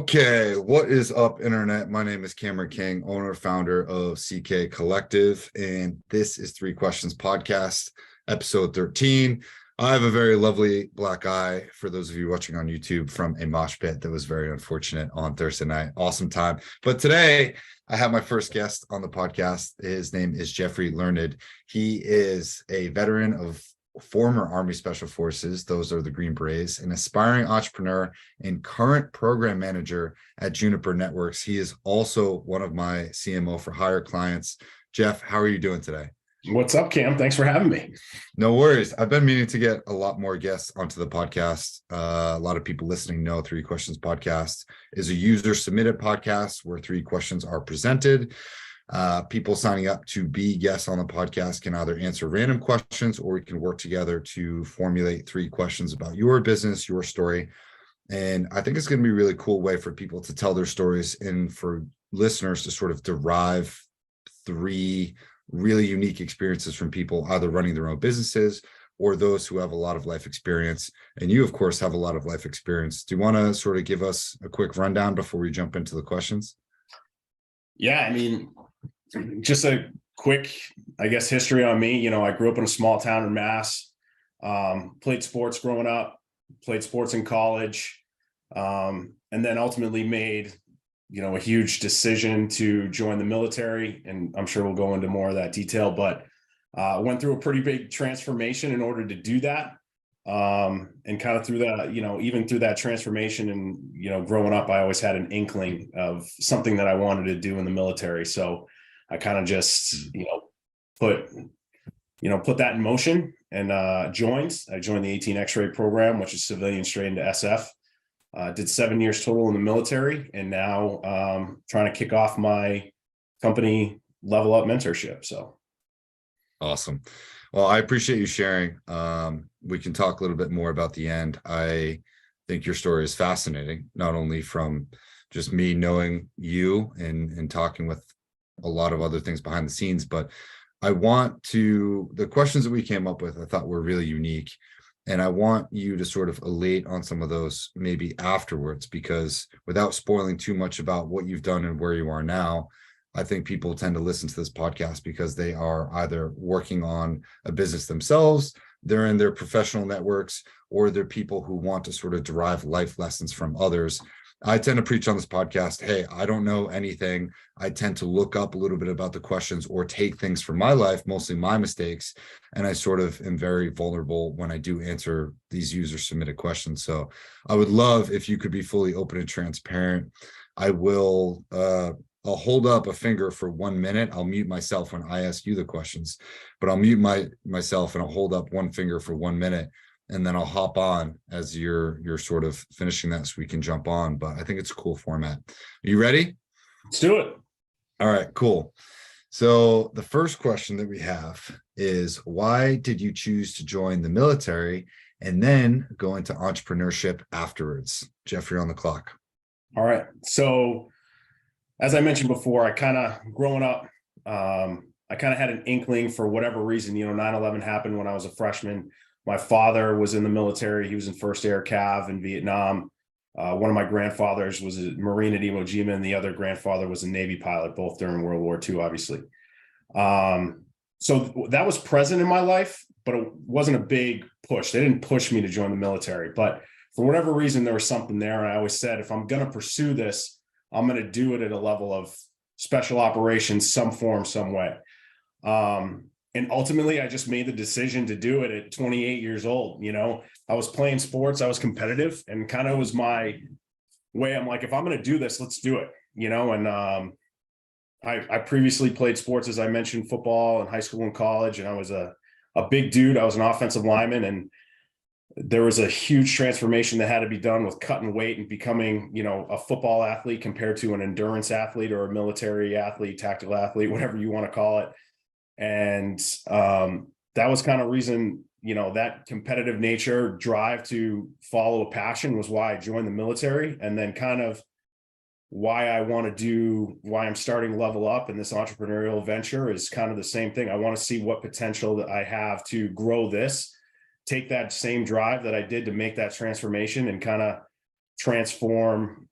Okay, what is up, Internet? My name is Cameron King, owner, founder of CK Collective, and this is Three Questions Podcast, episode 13. I have a very lovely black eye for those of you watching on YouTube from a mosh pit that was very unfortunate on Thursday night. Awesome time. But today, I have my first guest on the podcast. His name is Jeffrey Learned. He is a veteran of former Army Special Forces, those are the Green Berets, an aspiring entrepreneur and current program manager at Juniper Networks. He is also one of my CMO for hire clients. Jeff, how are you doing today? What's up, Cam? Thanks for having me. No worries. I've been meaning to get a lot more guests onto the podcast. A lot of people listening know Three Questions Podcast is a user-submitted podcast where three questions are presented. People signing up to be guests on the podcast can either answer random questions or we can work together to formulate three questions about your business, your story. And I think it's going to be a really cool way for people to tell their stories and for listeners to sort of derive three really unique experiences from people either running their own businesses or those who have a lot of life experience. And you, of course, have a lot of life experience. Do you want to sort of give us a quick rundown before we jump into the questions? Yeah, I mean, just a quick, I guess, history on me. I grew up in a small town in Mass, played sports growing up, played sports in college, and then ultimately made, a huge decision to join the military. And I'm sure we'll go into more of that detail, but went through a pretty big transformation in order to do that. And kind of through that, even through that transformation and, growing up, I always had an inkling of something that I wanted to do in the military. So I kind of just, put that in motion and joined. I joined the 18 X-ray program, which is civilian straight into SF. Did 7 years total in the military, and now trying to kick off my company Level Up Mentorship. So awesome. Well, I appreciate you sharing. We can talk a little bit more about the end. I think your story is fascinating, not only from just me knowing you and talking with a lot of other things behind the scenes, but the questions that we came up with, I thought were really unique. And I want you to sort of elate on some of those maybe afterwards, because without spoiling too much about what you've done and where you are now, I think people tend to listen to this podcast because they are either working on a business themselves, they're in their professional networks, or they're people who want to sort of derive life lessons from others. I tend to preach on this podcast, hey, I don't know anything. I tend to look up a little bit about the questions or take things from my life, mostly my mistakes. And I sort of am very vulnerable when I do answer these user submitted questions. So I would love if you could be fully open and transparent. I'll hold up a finger for 1 minute. I'll mute myself when I ask you the questions, but I'll mute myself and I'll hold up one finger for 1 minute. And then I'll hop on as you're sort of finishing that so we can jump on. But I think it's a cool format. Are you ready? Let's do it. All right, cool. So the first question that we have is, why did you choose to join the military and then go into entrepreneurship afterwards? Jeffrey, on the clock. All right. So as I mentioned before, I kind of growing up, I kind of had an inkling for whatever reason. 9/11 happened when I was a freshman. My father was in the military. He was in 1st Air Cav in Vietnam. One of my grandfathers was a Marine at Iwo Jima, and the other grandfather was a Navy pilot, both during World War II, obviously. So that was present in my life, but it wasn't a big push. They didn't push me to join the military, but for whatever reason, there was something there. And I always said, if I'm going to pursue this, I'm going to do it at a level of special operations, some form, some way. And ultimately, I just made the decision to do it at 28 years old. I was playing sports, I was competitive, and kind of was my way. I'm like, if I'm going to do this, let's do it, and I previously played sports, as I mentioned, football in high school and college, and I was a big dude. I was an offensive lineman, and there was a huge transformation that had to be done with cutting weight and becoming, a football athlete compared to an endurance athlete or a military athlete, tactical athlete, whatever you want to call it. And that was kind of reason, that competitive nature, drive to follow a passion was why I joined the military. And then kind of why I'm starting Level Up in this entrepreneurial venture is kind of the same thing. I want to see what potential that I have to grow this, take that same drive that I did to make that transformation and kind of transform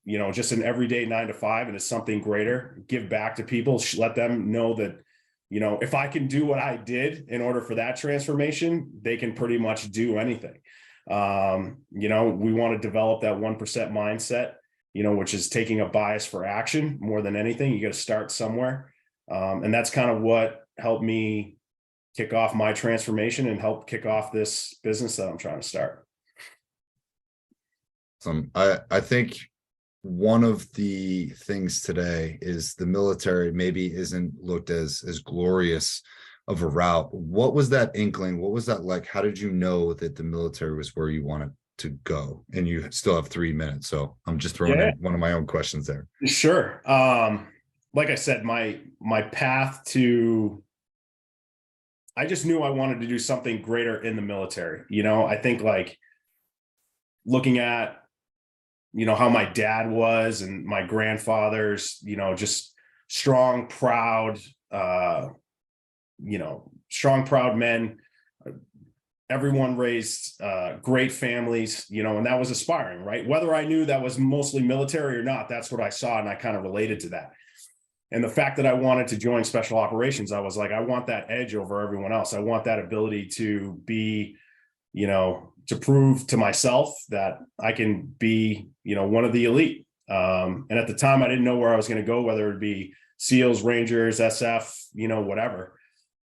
just an everyday 9 to 5, and it's something greater, give back to people, let them know that, if I can do what I did in order for that transformation, they can pretty much do anything. We want to develop that 1% mindset, which is taking a bias for action more than anything. You got to start somewhere. And that's kind of what helped me kick off my transformation and help kick off this business that I'm trying to start. I think one of the things today is the military maybe isn't looked as glorious of a route. What was that inkling? What was that like? How did you know that the military was where you wanted to go? And you still have 3 minutes, so I'm just throwing in one of my own questions there. Sure. Like I said, my path to, I just knew I wanted to do something greater in the military. I think like looking at, how my dad was and my grandfathers, just strong, proud, strong, proud men. Everyone raised great families, and that was aspiring, right? Whether I knew that was mostly military or not, that's what I saw, and I kind of related to that. And the fact that I wanted to join special operations, I was like, I want that edge over everyone else. I want that ability to be, to prove to myself that I can be, one of the elite. And at the time, I didn't know where I was going to go, whether it be SEALs, Rangers, SF, whatever.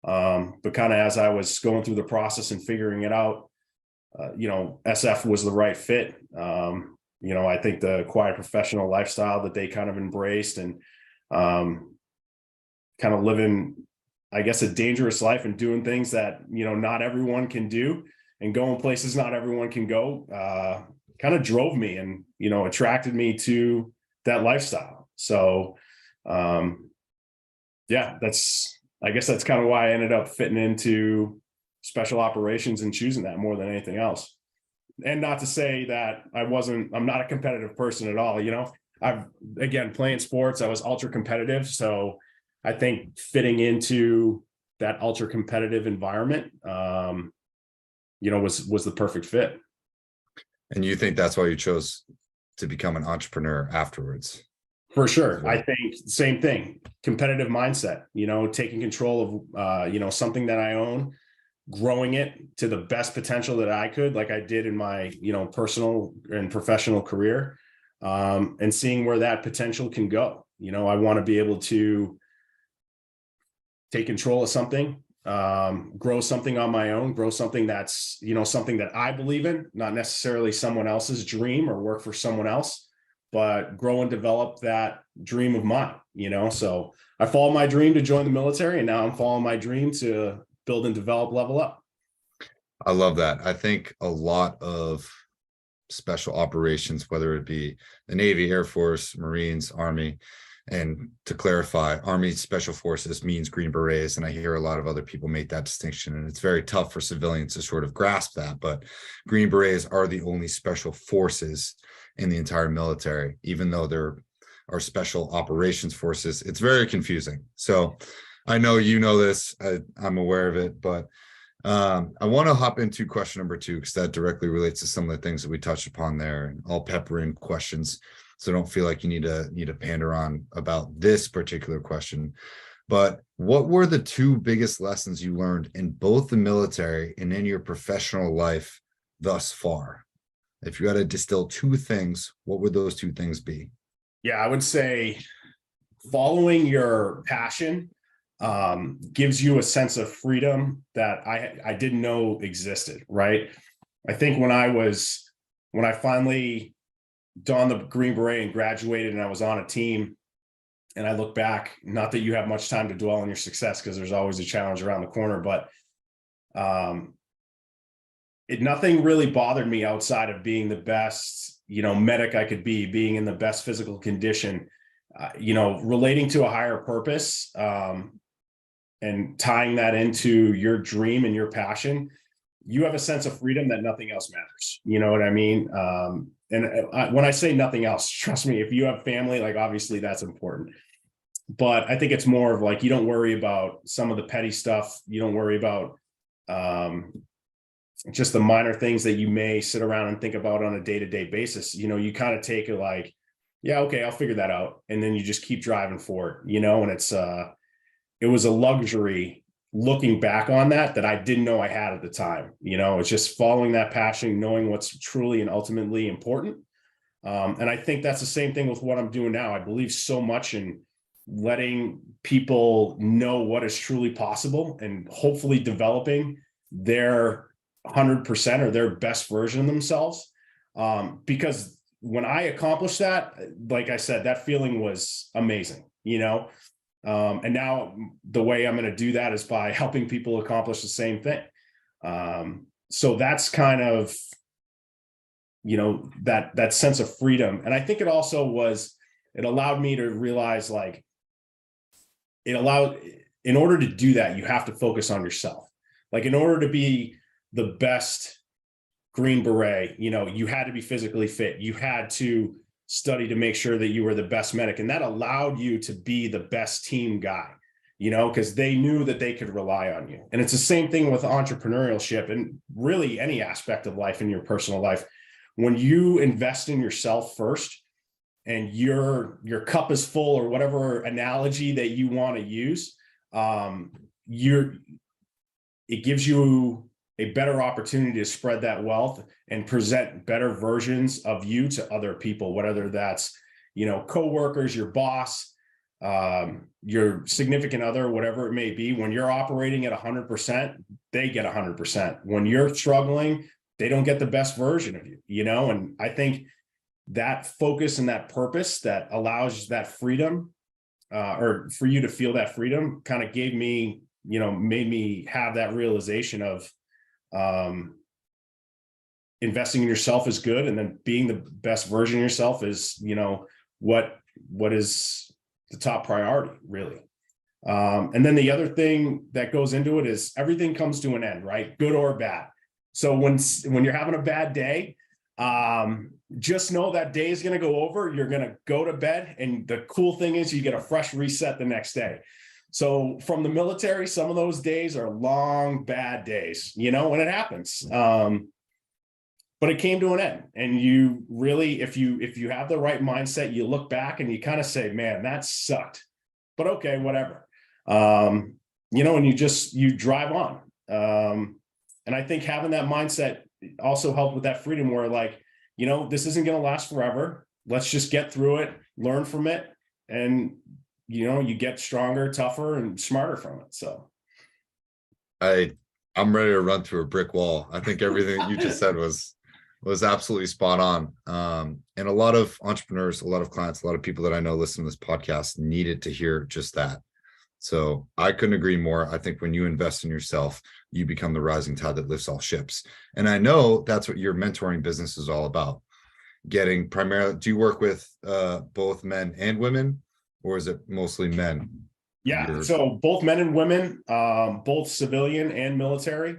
But kind of as I was going through the process and figuring it out, SF was the right fit. I think the quiet professional lifestyle that they kind of embraced, and kind of living, I guess, a dangerous life and doing things that, not everyone can do, and going places not everyone can go, kind of drove me and, attracted me to that lifestyle. So, I guess that's kind of why I ended up fitting into special operations and choosing that more than anything else. And not to say that I'm not a competitive person at all. Again, playing sports, I was ultra competitive. So I think fitting into that ultra competitive environment, was the perfect fit. And you think that's why you chose to become an entrepreneur afterwards? For sure. I think same thing, competitive mindset, taking control of, something that I own, growing it to the best potential that I could, like I did in my, personal and professional career, and seeing where that potential can go. I want to be able to take control of something, grow something on my own, grow something that's, something that I believe in, not necessarily someone else's dream or work for someone else, but grow and develop that dream of mine, So I followed my dream to join the military, and now I'm following my dream to build and develop, level up. I love that. I think a lot of special operations, whether it be the Navy, Air Force, Marines, Army, and to clarify, Army Special Forces means Green Berets, and I hear a lot of other people make that distinction, and it's very tough for civilians to sort of grasp that, but Green Berets are the only special forces in the entire military. Even though there are special operations forces, it's very confusing. So I know this, I'm aware of it, but I want to hop into question number 2, because that directly relates to some of the things that we touched upon there, and I'll pepper in questions, so don't feel like you need to pander on about this particular question. But what were the 2 biggest lessons you learned in both the military and in your professional life thus far? If you had to distill 2 things, what would those 2 things be? Yeah, I would say following your passion gives you a sense of freedom that I didn't know existed, right? I think when I finally donned the Green Beret and graduated, and I was on a team, and I look back, not that you have much time to dwell on your success, because there's always a challenge around the corner, but nothing really bothered me outside of being the best, medic I could be, being in the best physical condition, relating to a higher purpose, and tying that into your dream and your passion. You have a sense of freedom that nothing else matters. You know what I mean? When I say nothing else, trust me, if you have family, like obviously that's important. But I think it's more of like, you don't worry about some of the petty stuff. You don't worry about just the minor things that you may sit around and think about on a day-to-day basis. You kind of take it like, yeah, okay, I'll figure that out. And then you just keep driving forward, and it was a luxury looking back on that I didn't know I had at the time. It's just following that passion, knowing what's truly and ultimately important. And I think that's the same thing with what I'm doing now. I believe so much in letting people know what is truly possible and hopefully developing their 100% or their best version of themselves. Because when I accomplished that, like I said, that feeling was amazing, and now the way I'm going to do that is by helping people accomplish the same thing. So that's kind of, that sense of freedom. And I think it allowed me to realize, like, in order to do that, you have to focus on yourself. Like, in order to be the best Green Beret, you had to be physically fit. You had to study to make sure that you were the best medic. And that allowed you to be the best team guy, because they knew that they could rely on you. And it's the same thing with entrepreneurship and really any aspect of life in your personal life. When you invest in yourself first and your cup is full, or whatever analogy that you want to use, it gives you a better opportunity to spread that wealth and present better versions of you to other people, whether that's, coworkers, your boss, your significant other, whatever it may be. When you're operating at 100%, they get 100%. When you're struggling, they don't get the best version of you, and I think that focus and that purpose that allows that freedom, or for you to feel that freedom, kind of gave me, made me have that realization of, investing in yourself is good. And then being the best version of yourself is, what is the top priority, really. And then the other thing that goes into it is everything comes to an end, right? Good or bad. So when you're having a bad day, just know that day is going to go over. You're going to go to bed. And the cool thing is you get a fresh reset the next day. So from the military, some of those days are long, bad days, when it happens. But it came to an end. And you really, if you have the right mindset, you look back and you kind of say, man, that sucked, but okay, whatever. And you drive on. And I think having that mindset also helped with that freedom where, like, this isn't going to last forever. Let's just get through it, learn from it. And, you get stronger, tougher, and smarter from it. So I'm ready to run through a brick wall. I think everything you just said was absolutely spot on. And a lot of entrepreneurs, a lot of clients, a lot of people that I know listen to this podcast needed to hear just that. So I couldn't agree more. I think when you invest in yourself, you become the rising tide that lifts all ships. And I know that's what your mentoring business is all about. Getting primarily, do you work with both men and women, or is it mostly men? Yeah, so both men and women, both civilian and military.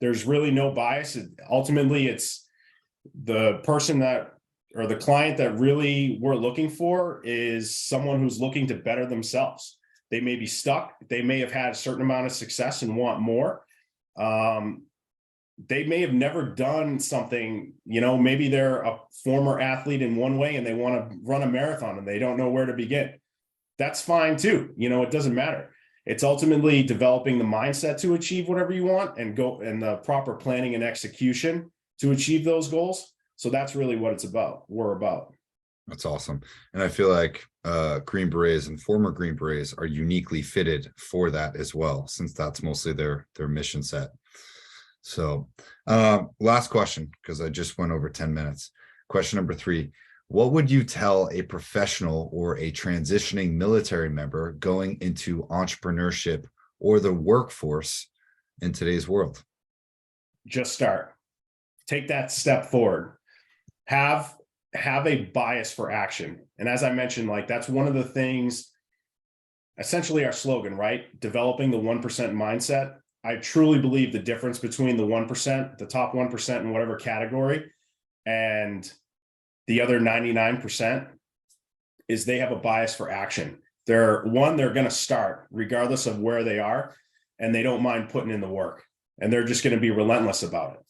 There's really no bias. Ultimately, it's the person or the client that really we're looking for is someone who's looking to better themselves. They may be stuck. They may have had a certain amount of success and want more. They may have never done something, maybe they're a former athlete in one way and they want to run a marathon and they don't know where to begin. That's fine too. It doesn't matter. It's ultimately developing the mindset to achieve whatever you want and the proper planning and execution to achieve those goals. So that's really what we're about. That's awesome. And I feel like Green Berets and former Green Berets are uniquely fitted for that as well, since that's mostly their mission set. So last question, because I just went over 10 minutes. Question number 3. What would you tell a professional or a transitioning military member going into entrepreneurship or the workforce in today's world? Just start. Take that step forward. Have a bias for action. And as I mentioned, like, that's one of the things, essentially our slogan, right? Developing the 1% mindset. I truly believe the difference between the 1%, the top 1% in whatever category, and the other 99% is they have a bias for action. They're going to start regardless of where they are, and they don't mind putting in the work, and they're just going to be relentless about it.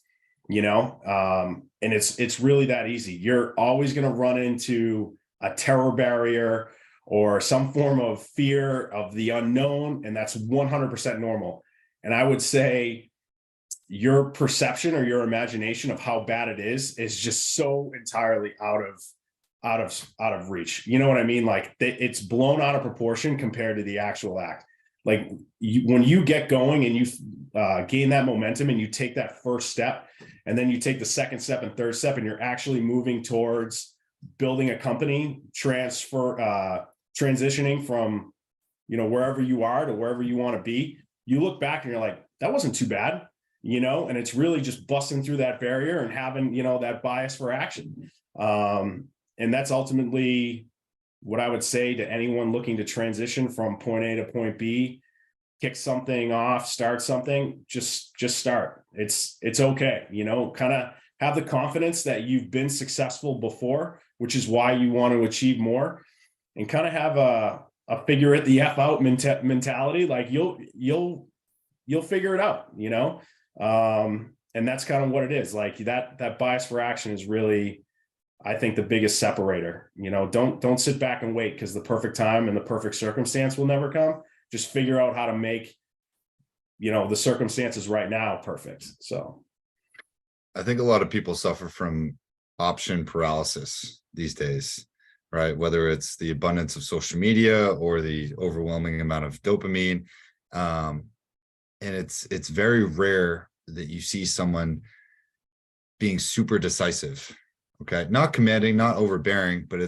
And it's really that easy. You're always going to run into a terror barrier or some form of fear of the unknown, and that's 100% normal. And I would say your perception or your imagination of how bad it is just so entirely out of reach. You know what I mean? Like it's blown out of proportion compared to the actual act. Like when you get going and you gain that momentum and you take that first step, and then you take the second step and third step, and you're actually moving towards building a company, transitioning from, wherever you are to wherever you want to be, you look back and you're like, that wasn't too bad, and it's really just busting through that barrier and having, that bias for action. And that's ultimately what I would say to anyone looking to transition from point A to point B, kick something off, start something, just start. It's okay. Kind of have the confidence that you've been successful before, which is why you want to achieve more, and kind of have a figure it the F out mentality. Like you'll figure it out, and that's kind of what it is. Like that bias for action is really, I think, the biggest separator. Don't sit back and wait because the perfect time and the perfect circumstance will never come. Just figure out how to make, the circumstances right now perfect. So I think a lot of people suffer from option paralysis these days, right? Whether it's the abundance of social media or the overwhelming amount of dopamine. And it's very rare that you see someone being super decisive. Okay. Not commanding, not overbearing, but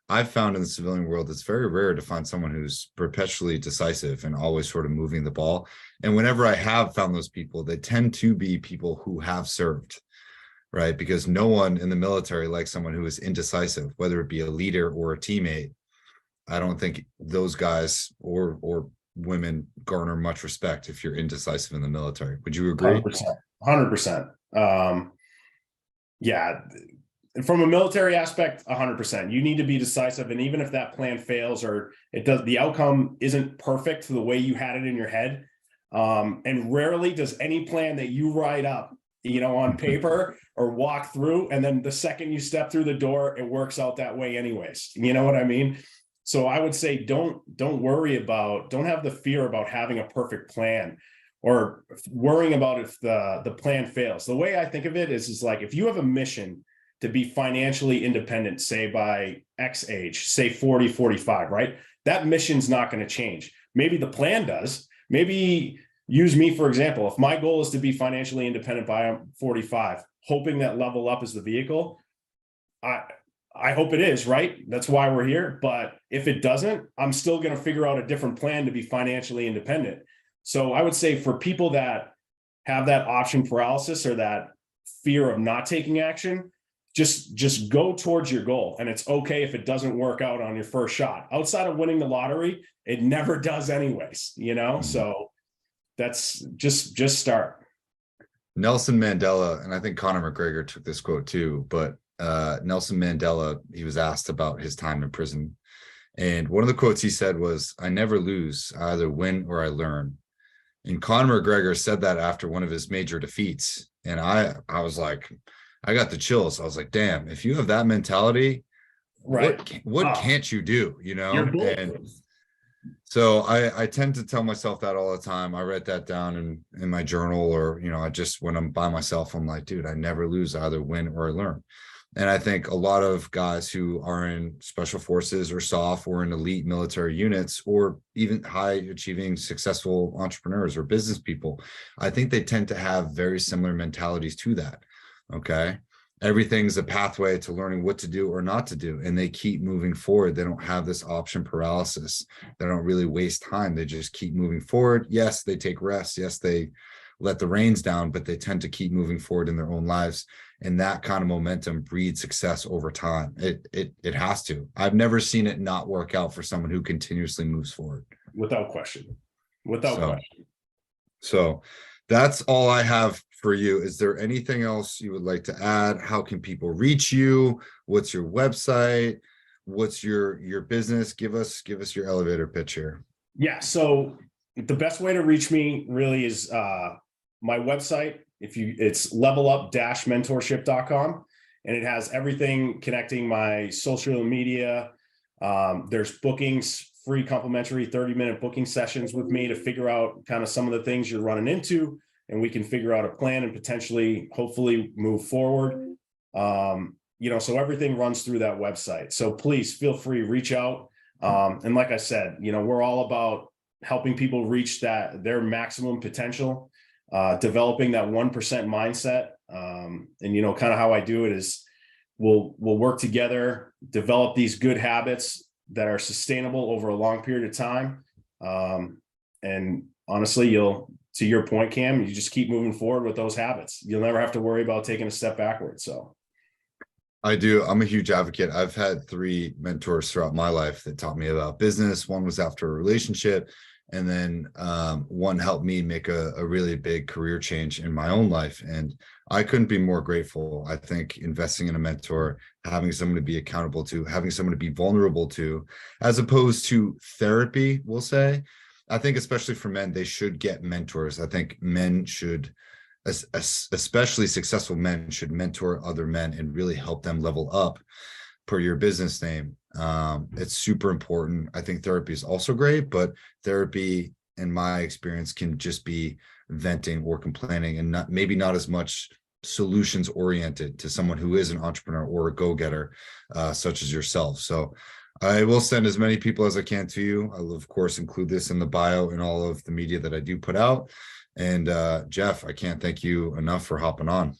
I've found in the civilian world, it's very rare to find someone who's perpetually decisive and always sort of moving the ball. And whenever I have found those people, they tend to be people who have served, right? Because no one in the military likes someone who is indecisive, whether it be a leader or a teammate. I don't think those guys or women garner much respect if you're indecisive in the military. Would you agree? 100%. Yeah. From a military aspect, 100%. You need to be decisive. And even if that plan fails or the outcome isn't perfect the way you had it in your head. And rarely does any plan that you write up, on paper or walk through, and then the second you step through the door, it works out that way anyways. You know what I mean? So I would say, don't have the fear about having a perfect plan or worrying about if the plan fails. The way I think of it is like, if you have a mission to be financially independent, say by X age, say 40, 45, right? That mission's not going to change. Maybe the plan does. Maybe use me, for example. If my goal is to be financially independent by 45, hoping that level up is the vehicle, I hope it is, right? That's why we're here. But if it doesn't, I'm still going to figure out a different plan to be financially independent. So I would say for people that have that option paralysis or that fear of not taking action, just go towards your goal. And it's okay if it doesn't work out on your first shot. Outside of winning the lottery, it never does anyways, Mm-hmm. So that's just start. Nelson Mandela, and I think Conor McGregor took this quote too, but Nelson Mandela, he was asked about his time in prison. And one of the quotes he said was, "I never lose, I either win or I learn." And Conor McGregor said that after one of his major defeats. And I was like, I got the chills. I was like, damn, if you have that mentality, right, what can't you do, And so I tend to tell myself that all the time. I write that down in my journal, or, I just, when I'm by myself, I'm like, dude, I never lose, I either win or I learn. And I think a lot of guys who are in special forces or SOF or in elite military units, or even high achieving successful entrepreneurs or business people, I think they tend to have very similar mentalities to that. Okay. Everything's a pathway to learning what to do or not to do. And they keep moving forward. They don't have this option paralysis. They don't really waste time. They just keep moving forward. Yes, they take rest. Yes, they let the reins down, but they tend to keep moving forward in their own lives. And that kind of momentum breeds success over time. It has to. I've never seen it not work out for someone who continuously moves forward. Without question. Question. So that's all I have for you. Is there anything else you would like to add? How can people reach you? What's your website? What's your business? Give us your elevator pitch here. Yeah. So the best way to reach me really is my website. It's levelup-mentorship.com. and it has everything connecting my social media. There's bookings, free complimentary 30-minute booking sessions with me to figure out kind of some of the things you're running into, and we can figure out a plan and potentially, hopefully, move forward. So everything runs through that website. So please feel free, reach out. And like I said, we're all about helping people reach their maximum potential, developing that 1% mindset. And kind of how I do it is we'll work together, develop these good habits that are sustainable over a long period of time. And honestly, to your point, Cam, you just keep moving forward with those habits. You'll never have to worry about taking a step backwards. So I do. I'm a huge advocate. I've had 3 mentors throughout my life that taught me about business. One was after a relationship, and then one helped me make a really big career change in my own life. And I couldn't be more grateful. I think investing in a mentor, having someone to be accountable to, having someone to be vulnerable to, as opposed to therapy, we'll say. I think especially for men, they should get mentors. I think men should, especially successful men, should mentor other men and really help them level up per your business name. It's super important. I think therapy is also great, but therapy, in my experience, can just be venting or complaining, and maybe not as much solutions oriented to someone who is an entrepreneur or a go-getter, such as yourself. So I will send as many people as I can to you. I will, of course, include this in the bio and all of the media that I do put out. And Jeff, I can't thank you enough for hopping on.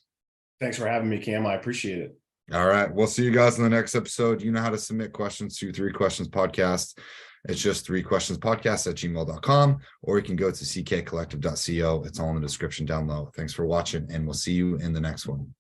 Thanks for having me, Cam. I appreciate it. All right. We'll see you guys in the next episode. You know how to submit questions to 3 Questions Podcast. It's just 3questionspodcast@gmail.com, or you can go to ckcollective.co. It's all in the description down low. Thanks for watching, and we'll see you in the next one.